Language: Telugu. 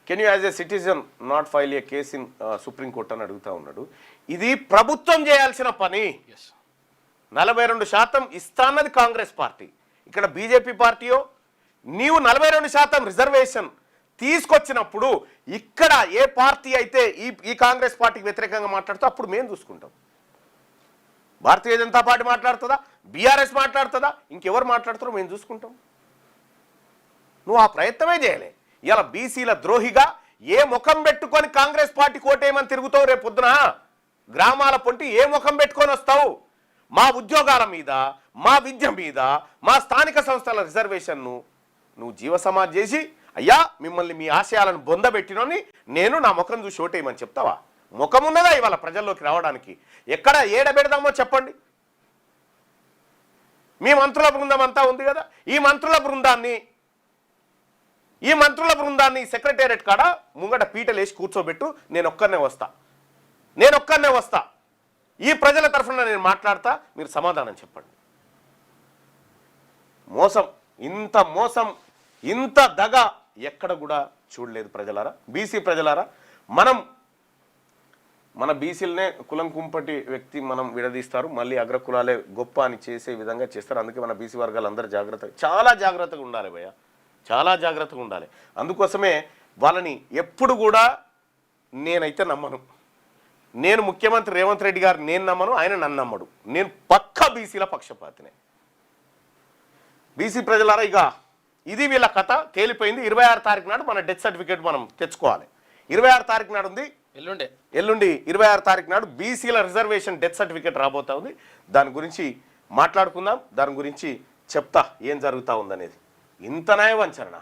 Can you as a citizen not file A case in supreme court అని అడుగుతా ఉన్నాడు. ఇది ప్రభుత్వం చేయాల్సిన పని. 42% ఇస్తాన్నది కాంగ్రెస్ పార్టీ, ఇక్కడ బీజేపీ పార్టీయో. నీవు 42% రిజర్వేషన్ తీసుకొచ్చినప్పుడు ఇక్కడ ఏ పార్టీ అయితే ఈ కాంగ్రెస్ పార్టీకి వ్యతిరేకంగా మాట్లాడుతూ అప్పుడు మేము చూసుకుంటాం. భారతీయ జనతా పార్టీ మాట్లాడుతుందా, బీఆర్ఎస్ మాట్లాడుతుందా, ఇంకెవరు మాట్లాడుతారో మేము చూసుకుంటాం. నువ్వు ఆ ప్రయత్నమే చేయలే. ఇలా బీసీల ద్రోహిగా ఏ ముఖం పెట్టుకొని కాంగ్రెస్ పార్టీ కోటేయమని తిరుగుతావు? రేపు పొద్దున గ్రామాల పొంటి ఏ ముఖం పెట్టుకొని వస్తావు? మా ఉద్యోగాల మీద, మా విద్య మీద, మా స్థానిక సంస్థల రిజర్వేషన్ను నువ్వు జీవసమాధి చేసి అయ్యా మిమ్మల్ని మీ ఆశయాలను బొందబెట్టినని నేను నా ముఖం చూసి ఓటేయమని చెప్తావా? ముఖం ఉన్నదా ఇవాళ ప్రజల్లోకి రావడానికి? ఎక్కడ ఏడబెడదామో చెప్పండి. మీ మంత్రుల బృందం అంతా ఉంది కదా, ఈ మంత్రుల బృందాన్ని సెక్రటేరియట్ కాడ ముంగట పీటలు వేసి కూర్చోబెట్టు. నేను ఒక్కనే వస్తా, ఈ ప్రజల తరఫున నేను మాట్లాడతా, మీరు సమాధానం చెప్పండి. మోసం, ఇంత దగ ఎక్కడ కూడా చూడలేదు ప్రజలారా, బీసీ ప్రజలారా. మన బీసీలనే కులం కుంపటి వ్యక్తి మనం విడదీస్తారు, మళ్ళీ అగ్రకులాలే గొప్ప అని చేసే విధంగా చేస్తారు. అందుకే మన బీసీ వర్గాలు అందరూ చాలా జాగ్రత్తగా ఉండాలి భయ్య, చాలా జాగ్రత్తగా ఉండాలి. అందుకోసమే వాళ్ళని ఎప్పుడు కూడా నేనైతే నమ్మను. నేను ముఖ్యమంత్రి రేవంత్ రెడ్డి గారు నేను నమ్మను, ఆయన నన్ను నమ్మడు. నేను పక్కా బీసీల పక్షపాతినే. బీసీ ప్రజలారా, ఇక ఇది వీళ్ళ కథ తేలిపోయింది. 26 తారీఖు నాడు మన డెత్ సర్టిఫికేట్ మనం తెచ్చుకోవాలి. 26 తారీఖు నాడు ఉంది, ఎల్లుండి 26 తారీఖు నాడు బీసీల రిజర్వేషన్ డెత్ సర్టిఫికేట్ రాబోతా ఉంది. దాని గురించి మాట్లాడుకుందాం, దాని గురించి చెప్తా ఏం జరుగుతూ ఉందనేది. ఇంత న్యాయ వంచన